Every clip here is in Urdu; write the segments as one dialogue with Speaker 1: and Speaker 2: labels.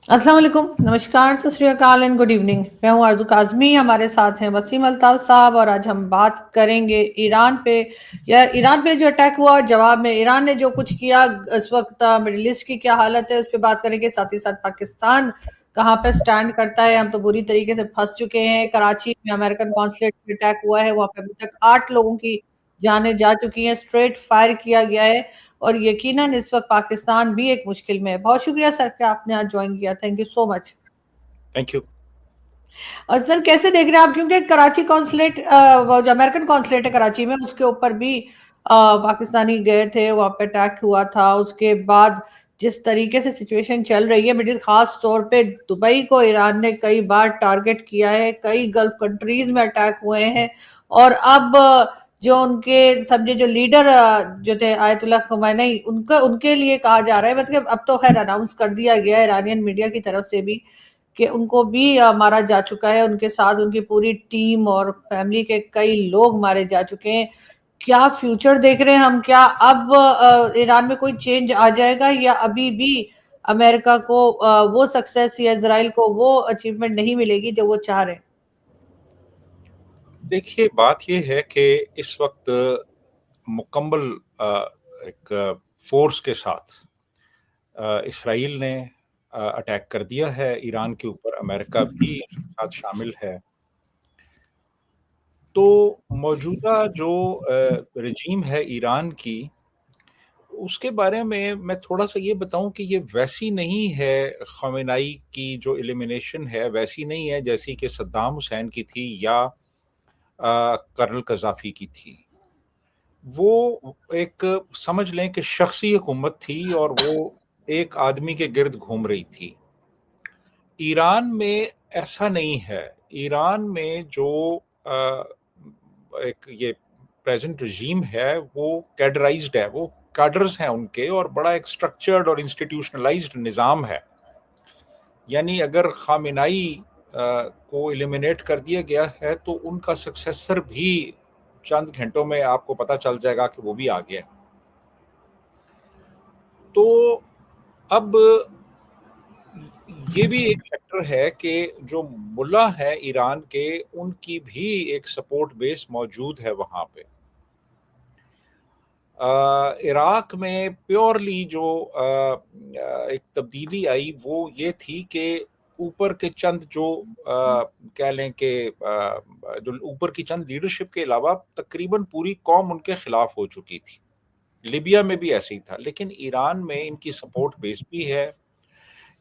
Speaker 1: السلام علیکم، نمشکار، ست شری اکال اینڈ گڈ ایوننگ۔ میں ہوں آرزو کاظمی، ہمارے ساتھ ہیں وسیم الطاف صاحب، اور آج ہم بات کریں گے ایران پہ، یا ایران پہ جو اٹیک ہوا جواب میں ایران نے جو کچھ کیا اس وقت مڈل ایسٹ کی کیا حالت ہے اس پہ بات کریں گے، ساتھ ہی ساتھ پاکستان کہاں پہ سٹینڈ کرتا ہے۔ ہم تو بری طریقے سے پھنس چکے ہیں، کراچی میں امریکن قونصلیٹ پہ اٹیک ہوا ہے، وہاں پہ ابھی تک 8 لوگوں کی جانیں جا چکی ہیں، اسٹریٹ فائر کیا گیا ہے، اور یقیناً اس وقت پاکستان بھی ایک مشکل میں ہے۔ بہت شکریہ سر کہ آپ نے آج جوائن کیا، thank you so much.
Speaker 2: Thank you.
Speaker 1: اور سر کیسے دیکھ رہے ہیں آپ، کیونکہ کراچی قونصلیٹ وہ جو امریکن قونصلیٹ ہے کراچی میں، اس کے اوپر بھی پاکستانی گئے تھے، وہاں پہ اٹیک ہوا تھا، اس کے بعد جس طریقے سے سچویشن چل رہی ہے مڈل، خاص طور پہ دبئی کو ایران نے کئی بار ٹارگٹ کیا ہے، کئی گلف کنٹریز میں اٹیک ہوئے ہیں، اور اب جو ان کے سمجھے جو لیڈر جو تھے آیت اللہ خمینئی، ان کے لیے کہا جا رہا ہے، مطلب اب تو خیر اناؤنس کر دیا گیا ہے ایرانین میڈیا کی طرف سے بھی کہ ان کو بھی مارا جا چکا ہے، ان کے ساتھ ان کی پوری ٹیم اور فیملی کے کئی لوگ مارے جا چکے ہیں۔ کیا فیوچر دیکھ رہے ہیں ہم، کیا اب ایران میں کوئی چینج آ جائے گا، یا ابھی بھی امریکہ کو وہ سکسیس یا اسرائیل کو وہ اچیومنٹ نہیں ملے گی جو وہ چاہ رہے ہیں؟
Speaker 2: دیکھیے، بات یہ ہے کہ اس وقت مکمل ایک فورس کے ساتھ اسرائیل نے اٹیک کر دیا ہے ایران کے اوپر، امریکہ بھی اس کے ساتھ شامل ہے۔ تو موجودہ جو رجیم ہے ایران کی، اس کے بارے میں تھوڑا سا یہ بتاؤں کہ یہ ویسی نہیں ہے، خامنائی کی جو ایلیمینیشن ہے ویسی نہیں ہے جیسی کہ صدام حسین کی تھی یا کرنل قذافی کی تھی۔ وہ ایک سمجھ لیں کہ شخصی حکومت تھی اور وہ ایک آدمی کے گرد گھوم رہی تھی۔ ایران میں ایسا نہیں ہے۔ ایران میں جو ایک یہ پریزنٹ رجیم ہے وہ کیڈرائزڈ ہے، وہ کیڈرز ہیں ان کے، اور بڑا ایک سٹرکچرڈ اور انسٹیٹیوشنلائزڈ نظام ہے۔ یعنی اگر خامنائی کو ایلیمینیٹ کر دیا گیا ہے تو ان کا سکسیسر بھی چند گھنٹوں میں آپ کو پتہ چل جائے گا کہ وہ بھی آ گیا۔ تو اب یہ بھی ایک فیکٹر ہے کہ جو ملا ہے ایران کے، ان کی بھی ایک سپورٹ بیس موجود ہے وہاں پہ۔ عراق میں پیورلی جو ایک تبدیلی آئی وہ یہ تھی کہ اوپر کے چند جو کہہ لیں کہ جو اوپر کی چند لیڈرشپ کے علاوہ تقریباً پوری قوم ان کے خلاف ہو چکی تھی۔ لیبیا میں بھی ایسے ہی تھا، لیکن ایران میں ان کی سپورٹ بیس بھی ہے۔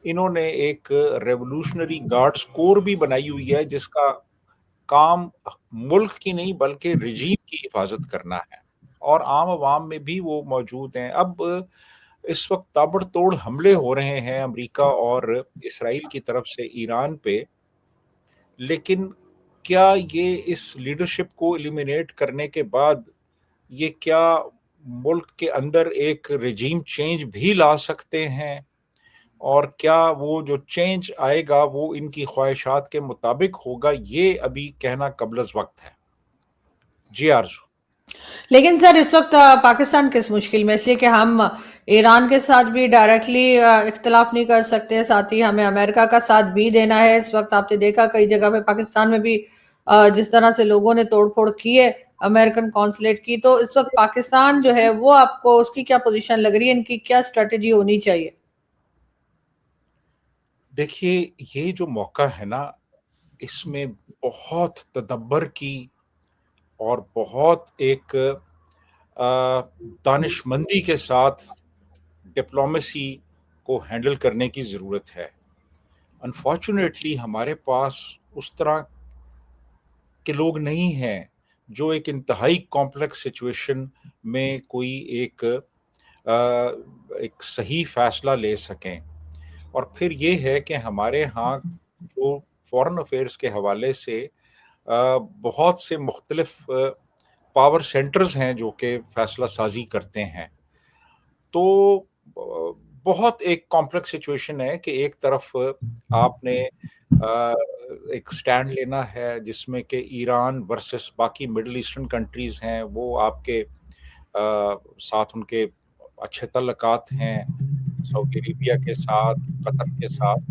Speaker 2: انہوں نے ایک ریولوشنری گارڈز کور بھی بنائی ہوئی ہے جس کا کام ملک کی نہیں بلکہ رجیم کی حفاظت کرنا ہے، اور عام عوام میں بھی وہ موجود ہیں۔ اب اس وقت تابڑ توڑ حملے ہو رہے ہیں امریکہ اور اسرائیل کی طرف سے ایران پہ، لیکن کیا یہ اس لیڈرشپ کو ایلیمینیٹ کرنے کے بعد یہ کیا ملک کے اندر ایک رجیم چینج بھی لا سکتے ہیں، اور کیا وہ جو چینج آئے گا وہ ان کی خواہشات کے مطابق ہوگا، یہ ابھی کہنا قبل از وقت ہے۔ جی آرزو۔
Speaker 1: لیکن سر اس وقت پاکستان کس مشکل میں، اس لیے کہ ہم ایران کے ساتھ بھی ڈائریکٹلی اختلاف نہیں کر سکتے، ساتھ ہی ہمیں امریکہ کا ساتھ بھی دینا ہے۔ اس وقت آپ نے دیکھا کئی جگہ پہ پاکستان میں بھی جس طرح سے لوگوں نے توڑ پھوڑ کی ہے امریکن قونصلیٹ کی، تو اس وقت پاکستان جو ہے وہ آپ کو اس کی کیا پوزیشن لگ رہی ہے، ان کی کیا اسٹریٹجی ہونی چاہیے؟
Speaker 2: دیکھیے، یہ جو موقع ہے نا، اس میں بہت تدبر کی اور بہت ایک دانش مندی کے ساتھ ڈپلومیسی کو ہینڈل کرنے کی ضرورت ہے۔ انفارچونیٹلی ہمارے پاس اس طرح کے لوگ نہیں ہیں جو ایک انتہائی کمپلیکس سچویشن میں کوئی ایک صحیح فیصلہ لے سکیں۔ اور پھر یہ ہے کہ ہمارے ہاں جو فورن افیئرس کے حوالے سے بہت سے مختلف پاور سینٹرز ہیں جو کہ فیصلہ سازی کرتے ہیں، تو بہت ایک کمپلیکس سچویشن ہے کہ ایک طرف آپ نے ایک سٹینڈ لینا ہے جس میں کہ ایران ورسس باقی مڈل ایسٹرن کنٹریز ہیں، وہ آپ کے ساتھ ان کے اچھے تعلقات ہیں، سعودی عربیہ کے ساتھ، قطر کے ساتھ،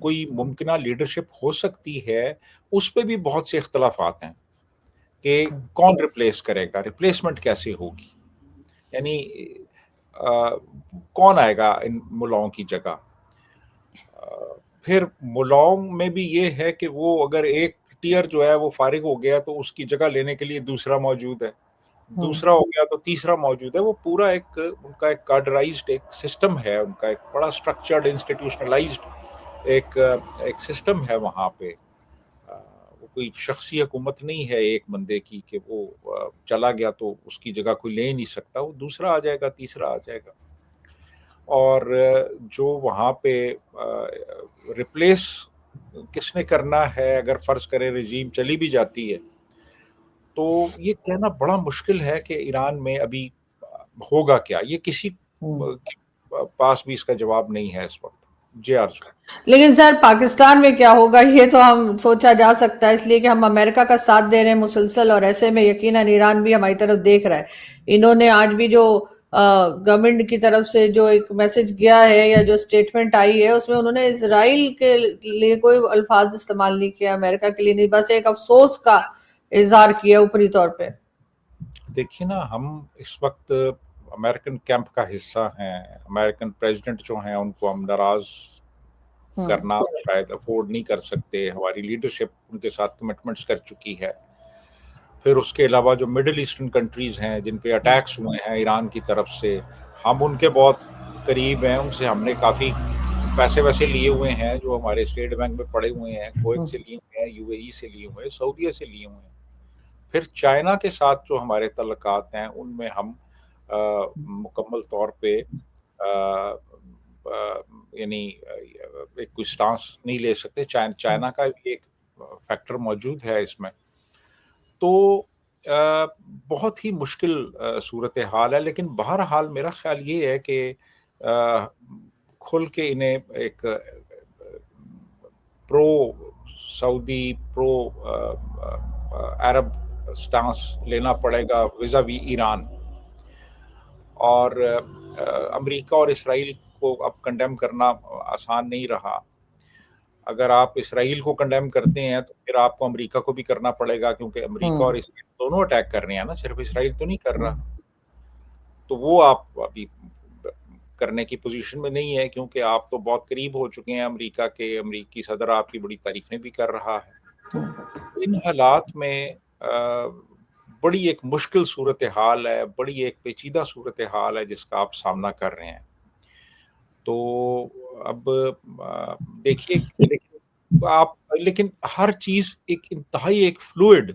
Speaker 2: کوئی ممکنہ لیڈرشپ ہو سکتی ہے، اس پہ بھی بہت سے اختلافات ہیں کہ کون ریپلیس کرے گا، ریپلیسمنٹ کیسے ہوگی، یعنی کون آئے گا ان ملاؤں کی جگہ۔ پھر ملاؤں میں بھی یہ ہے کہ وہ اگر ایک ٹیئر جو ہے وہ فارغ ہو گیا تو اس کی جگہ لینے کے لیے دوسرا موجود ہے، دوسرا ہو گیا تو تیسرا موجود ہے۔ وہ پورا ایک ان کا ایک کارڈرائزڈ ایک سسٹم ہے، ان کا ایک بڑا اسٹرکچرڈ انسٹیٹیوشنلائزڈ ایک سسٹم ہے وہاں پہ۔ وہ کوئی شخصی حکومت نہیں ہے ایک بندے کی کہ وہ چلا گیا تو اس کی جگہ کوئی لے نہیں سکتا، وہ دوسرا آ جائے گا، تیسرا آ جائے گا۔ اور جو وہاں پہ ریپلیس کس نے کرنا ہے، اگر فرض کرے رجیم چلی بھی جاتی ہے تو یہ کہنا بڑا مشکل ہے کہ ایران میں ابھی ہوگا کیا، یہ کسی کے پاس بھی اس کا جواب نہیں ہے اس وقت۔ جی آرزو۔
Speaker 1: لیکن سر پاکستان میں کیا ہوگا یہ تو ہم سوچا جا سکتا ہے، اس لیے کہ ہم امریکہ کا ساتھ دے رہے ہیں مسلسل، اور ایسے میں یقیناً ایران بھی ہماری طرف دیکھ رہا ہے۔ انہوں نے آج بھی جو گورنمنٹ کی طرف سے جو ایک میسج گیا ہے یا جو سٹیٹمنٹ آئی ہے، اس میں انہوں نے اسرائیل کے لیے کوئی الفاظ استعمال نہیں کیا، امریکہ کے لیے نہیں، بس ایک افسوس کا اظہار کیا اوپری طور پہ۔
Speaker 2: دیکھیے نا، ہم اس وقت امریکن کیمپ کا حصہ ہیں، امریکن پریزیڈنٹ جو ہیں ان کو ہم ناراض کرنا شاید افورڈ نہیں کر سکتے، ہماری لیڈرشپ ان کے ساتھ کمٹمنٹس کر چکی ہے۔ پھر اس کے علاوہ جو مڈل ایسٹرن کنٹریز ہیں جن پہ اٹیکس ہوئے ہیں ایران کی طرف سے، ہم ان کے بہت قریب ہیں، ان سے ہم نے کافی پیسے ویسے لیے ہوئے ہیں جو ہمارے اسٹیٹ بینک میں پڑے ہوئے ہیں، کویت سے لیے ہوئے ہیں، یو اے ای سے لیے ہوئے ہیں، سعودیہ سے لیے ہوئے ہیں۔ پھر چائنا کے ساتھ جو ہمارے تعلقات ہیں ان میں ہم مکمل طور پہ یعنی ایک کوئی سٹانس نہیں لے سکتے، چائنا کا بھی ایک فیکٹر موجود ہے اس میں۔ تو بہت ہی مشکل صورتحال ہے، لیکن بہرحال میرا خیال یہ ہے کہ کھل کے انہیں ایک پرو سعودی، پرو عرب سٹانس لینا پڑے گا ویزا وی ایران۔ اور امریکہ اور اسرائیل کو اب کنڈیم کرنا آسان نہیں رہا۔ اگر آپ اسرائیل کو کنڈیم کرتے ہیں تو پھر آپ کو امریکہ کو بھی کرنا پڑے گا، کیونکہ امریکہ اور اسرائیل دونوں اٹیک کر رہے ہیں نا، صرف اسرائیل تو نہیں کر رہا۔ تو وہ آپ ابھی کرنے کی پوزیشن میں نہیں ہے، کیونکہ آپ تو بہت قریب ہو چکے ہیں امریکہ کے، امریکی صدر آپ کی بڑی تعریفیں بھی کر رہا ہے۔ ان حالات میں بڑی ایک مشکل صورتحال ہے، بڑی ایک پیچیدہ صورتحال ہے جس کا آپ سامنا کر رہے ہیں۔ تو اب دیکھیے آپ، لیکن ہر چیز ایک انتہائی ایک فلوئڈ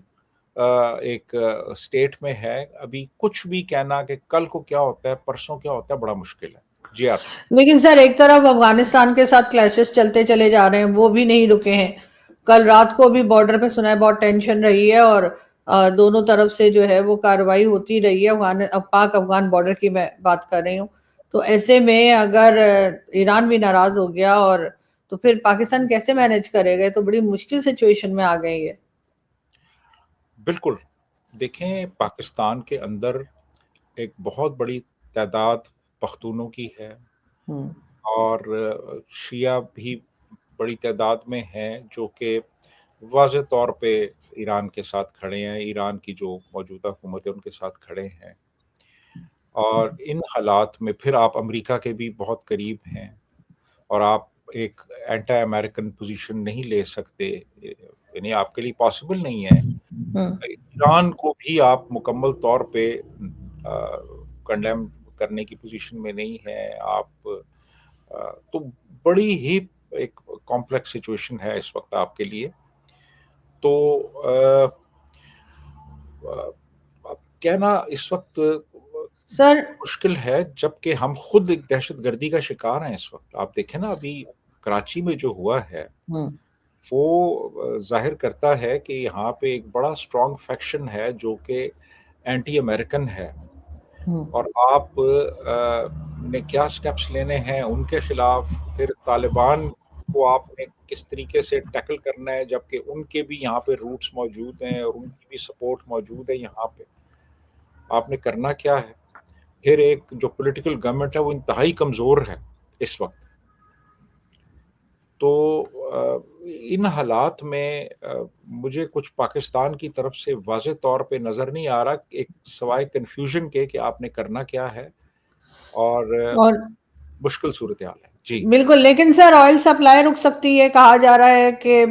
Speaker 2: ایک سٹیٹ میں ہے، ابھی کچھ بھی کہنا کہ کل کو کیا ہوتا ہے، پرسوں کیا ہوتا ہے، بڑا مشکل ہے۔ جی آرزو۔
Speaker 1: لیکن سر ایک طرف افغانستان کے ساتھ کلیشز چلتے چلے جا رہے ہیں، وہ بھی نہیں رکے ہیں۔ کل رات کو بھی بارڈر پہ سنا ہے بہت ٹینشن رہی ہے، اور دونوں طرف سے جو ہے وہ کارروائی ہوتی رہی ہے، پاک افغان بارڈر کی میں بات کر رہی ہوں۔ تو ایسے میں اگر ایران بھی ناراض ہو گیا اور تو پھر پاکستان کیسے مینج کرے گا؟ تو بڑی مشکل سچویشن میں آ گئی ہے۔
Speaker 2: بالکل، دیکھیں پاکستان کے اندر ایک بہت بڑی تعداد پختونوں کی ہے، اور شیعہ بھی بڑی تعداد میں ہیں جو کہ واضح طور پہ ایران کے ساتھ کھڑے ہیں، ایران کی جو موجودہ حکومت ہے ان کے ساتھ کھڑے ہیں۔ اور ان حالات میں پھر آپ امریکہ کے بھی بہت قریب ہیں، اور آپ ایک اینٹی امریکن پوزیشن نہیں لے سکتے، یعنی آپ کے لیے پاسبل نہیں ہے۔ ایران کو بھی آپ مکمل طور پہ کنڈیم کرنے کی پوزیشن میں نہیں ہے آپ، تو بڑی ہی ایک کمپلیکس سچویشن ہے اس وقت آپ کے لیے۔ تو کہنا اس وقت
Speaker 1: سر
Speaker 2: مشکل ہے، جبکہ ہم خود ایک دہشت گردی کا شکار ہیں اس وقت۔ آپ دیکھیں نا ابھی کراچی میں جو ہوا ہے وہ ظاہر کرتا ہے کہ یہاں پہ ایک بڑا اسٹرانگ فیکشن ہے جو کہ اینٹی امریکن ہے، اور آپ نے کیا سٹیپس لینے ہیں ان کے خلاف، پھر طالبان کو آپ نے کس طریقے سے ٹیکل کرنا ہے، جبکہ ان کے بھی یہاں پہ روٹس موجود ہیں اور ان کی بھی سپورٹ موجود ہے یہاں پہ، آپ نے کرنا کیا ہے۔ پھر ایک جو پولیٹیکل گورنمنٹ ہے وہ انتہائی کمزور ہے اس وقت۔ تو ان حالات میں مجھے کچھ پاکستان کی طرف سے واضح طور پہ نظر نہیں آ رہا، ایک سوائے کنفیوژن کے کہ آپ نے کرنا کیا ہے، اور
Speaker 1: اور
Speaker 2: مشکل صورتحال ہے جی۔
Speaker 1: بالکل، لیکن سر آئل سپلائی رک سکتی ہے، کہا جا رہا ہے کہ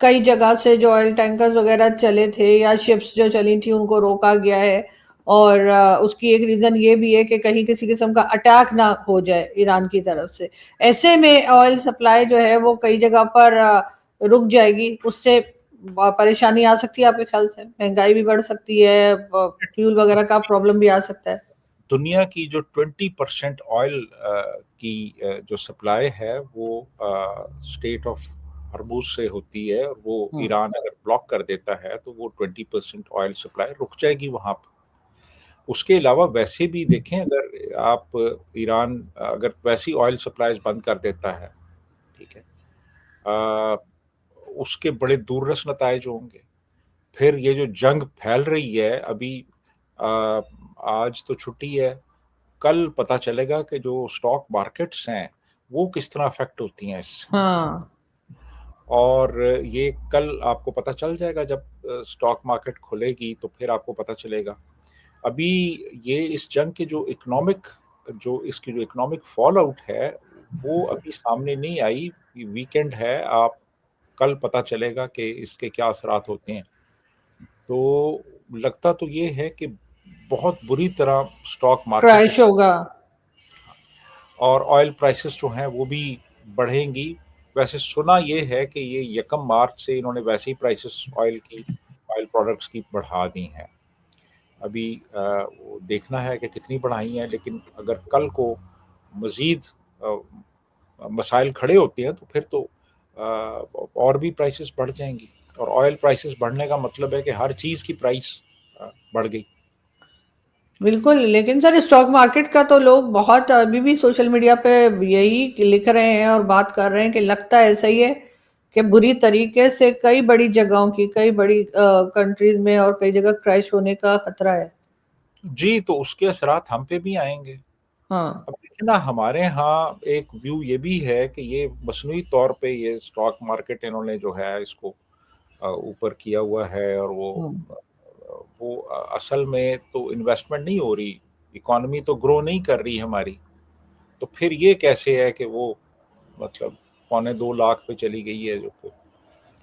Speaker 1: کئی جگہ سے جو آئل ٹینکرز وغیرہ چلے تھے یا شپس جو چلی تھی ان کو روکا گیا ہے، اور اس کی ایک ریزن یہ بھی ہے کہ کہیں کسی قسم کا اٹیک نہ ہو جائے ایران کی طرف سے۔ ایسے میں آئل سپلائی جو ہے وہ کئی جگہ پر رک جائے گی، اس سے پریشانی آ سکتی ہے آپ کے خیال سے؟ مہنگائی بھی بڑھ سکتی ہے، فیول وغیرہ کا پرابلم بھی آ سکتا ہے۔
Speaker 2: دنیا کی جو 20% آئل کی جو سپلائی ہے وہ اسٹیٹ آف ہرموز سے ہوتی ہے، اور وہ ایران اگر بلاک کر دیتا ہے تو وہ 20% آئل سپلائی رک جائے گی وہاں پہ۔ اس کے علاوہ ویسے بھی دیکھیں، اگر آپ ایران اگر ویسی آئل سپلائیز بند کر دیتا ہے، ٹھیک ہے، اس کے بڑے دور رس نتائج ہوں گے۔ پھر یہ جو جنگ پھیل رہی ہے ابھی، آج تو چھٹی ہے، کل پتہ چلے گا کہ جو سٹاک مارکیٹس ہیں وہ کس طرح افیکٹ ہوتی ہیں اس سے،
Speaker 1: ہاں
Speaker 2: اور یہ کل آپ کو پتہ چل جائے گا جب سٹاک مارکیٹ کھلے گی تو پھر آپ کو پتہ چلے گا۔ ابھی یہ اس جنگ کے جو اس کی جو اکنامک فال آؤٹ ہے وہ ابھی سامنے نہیں آئی، ویکینڈ ہے، آپ کل پتہ چلے گا کہ اس کے کیا اثرات ہوتے ہیں۔ تو لگتا تو یہ ہے کہ بہت بری طرح سٹاک مارکیٹ
Speaker 1: کریش ہوگا۔
Speaker 2: اور آئل پرائسز جو ہیں وہ بھی بڑھیں گی۔ ویسے سنا یہ ہے کہ یہ 1 مارچ سے انہوں نے ویسے ہی پرائسز آئل پروڈکٹس کی بڑھا دی ہیں۔ ابھی وہ دیکھنا ہے کہ کتنی بڑھائی ہیں، لیکن اگر کل کو مزید مسائل کھڑے ہوتے ہیں تو پھر تو اور بھی پرائسز بڑھ جائیں گی، اور آئل پرائسز بڑھنے کا مطلب ہے کہ ہر چیز کی پرائس بڑھ گئی۔
Speaker 1: بالکل، لیکن سر اسٹاک مارکیٹ کا تو لوگ بہت ابھی بھی سوشل میڈیا پہ یہی لکھ رہے ہیں اور بات کر رہے ہیں کہ لگتا ہے ایسا ہی ہے کہ بری طریقے سے کئی بڑی جگہوں کی، کئی بڑی کنٹریز میں اور کئی جگہ کریش ہونے کا خطرہ ہے۔
Speaker 2: جی، تو اس کے اثرات ہم پہ بھی آئیں گے۔
Speaker 1: ہاں
Speaker 2: اب دیکھیں نا، ہمارے ہاں ایک ویو یہ بھی ہے کہ یہ مصنوعی طور پہ یہ اسٹاک مارکیٹ انہوں نے جو ہے اس کو اوپر کیا ہوا ہے، اور وہ اصل میں تو انویسٹمنٹ نہیں ہو رہی، اکانومی تو گرو نہیں کر رہی ہماری، تو پھر یہ کیسے ہے کہ وہ مطلب 2.25 لاکھ پہ چلی گئی ہے، جو کہ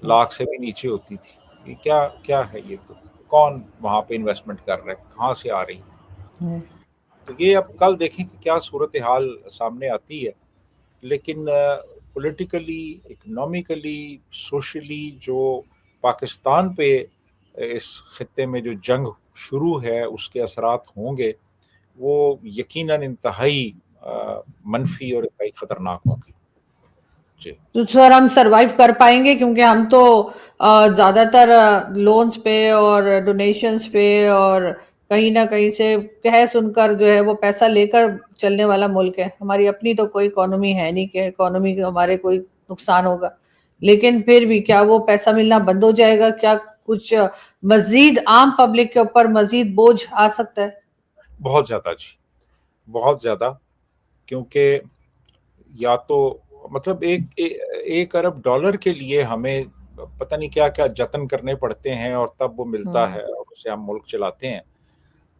Speaker 2: لاکھ سے بھی نیچے ہوتی تھی؟ یہ کیا ہے؟ یہ تو کون وہاں پہ انویسٹمنٹ کر رہا ہے، کہاں سے آ رہی ہے؟ تو یہ اب کل دیکھیں کہ کیا صورتحال سامنے آتی ہے، لیکن پولیٹیکلی، اکنامیکلی، سوشلی جو پاکستان پہ اس خطے میں جو جنگ شروع ہے اس کے اثرات ہوں گے، وہ یقیناً انتہائی منفی اور انتہائی خطرناک ہوں گے۔ جی
Speaker 1: تو سر ہم سروائیو کر پائیں گے؟ کیونکہ ہم تو زیادہ تر لونز پہ اور ڈونیشنز پہ اور کہیں نہ کہیں سے کہہ سن کر جو ہے وہ پیسہ لے کر چلنے والا ملک ہے، ہماری اپنی تو کوئی اکانومی ہے نہیں کہ اکانومی کا ہمارے کوئی نقصان ہوگا، لیکن پھر بھی کیا وہ پیسہ ملنا بند ہو جائے گا؟ کیا کچھ مزید عام پبلک کے اوپر مزید بوجھ آ سکتا ہے؟
Speaker 2: بہت زیادہ، جی بہت زیادہ، کیونکہ یا تو مطلب $1 ارب کے لیے ہمیں پتہ نہیں کیا کیا جتن کرنے پڑتے ہیں، اور تب وہ ملتا ہے اور اسے ہم ملک چلاتے ہیں۔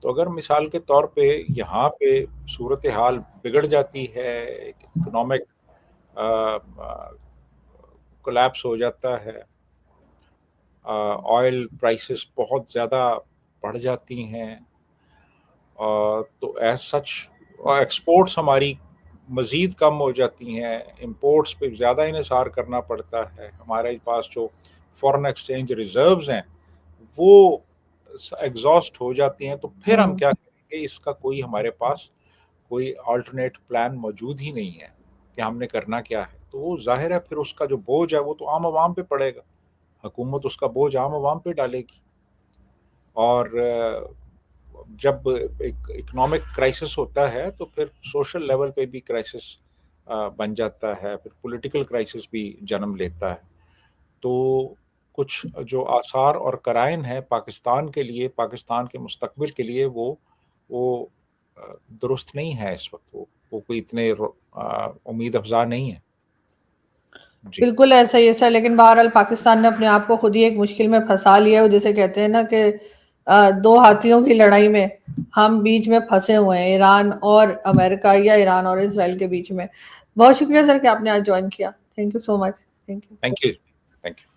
Speaker 2: تو اگر مثال کے طور پہ یہاں پہ صورتحال بگڑ جاتی ہے، اکنامک کولیپس ہو جاتا ہے، آئل پرائسز بہت زیادہ بڑھ جاتی ہیں، تو ایز سچ ایکسپورٹس ہماری مزید کم ہو جاتی ہیں، امپورٹس پہ زیادہ انحصار کرنا پڑتا ہے، ہمارے پاس جو فورن ایکسچینج ریزروز ہیں وہ ایگزاسٹ ہو جاتی ہیں، تو پھر ہم کیا کریں گے؟ اس کا کوئی ہمارے پاس کوئی آلٹرنیٹ پلان موجود ہی نہیں ہے کہ ہم نے کرنا کیا ہے۔ تو وہ ظاہر ہے پھر اس کا جو بوجھ ہے وہ تو عام عوام پہ پڑے گا، حکومت اس کا بوجھ عام عوام پہ ڈالے گی، اور جب ایک اکنامک کرائسس ہوتا ہے تو پھر سوشل لیول پہ بھی کرائسس بن جاتا ہے، پھر پولیٹیکل کرائسس بھی جنم لیتا ہے۔ تو کچھ جو آثار اور قرائن ہیں پاکستان کے لیے، پاکستان کے مستقبل کے لیے، وہ درست نہیں ہے اس وقت، وہ کوئی اتنے امید افزا نہیں ہے۔
Speaker 1: بالکل ایسا ہی ہے سر، لیکن بہرحال پاکستان نے اپنے آپ کو خود ہی ایک مشکل میں پھنسا لیا ہے، جسے کہتے ہیں نا کہ دو ہاتھیوں کی لڑائی میں ہم بیچ میں پھنسے ہوئے ہیں، ایران اور امریکہ یا ایران اور اسرائیل کے بیچ میں. بہت شکریہ سر کہ آپ نے آج جوائن کیا. Thank you so much. Thank you.
Speaker 2: Thank you.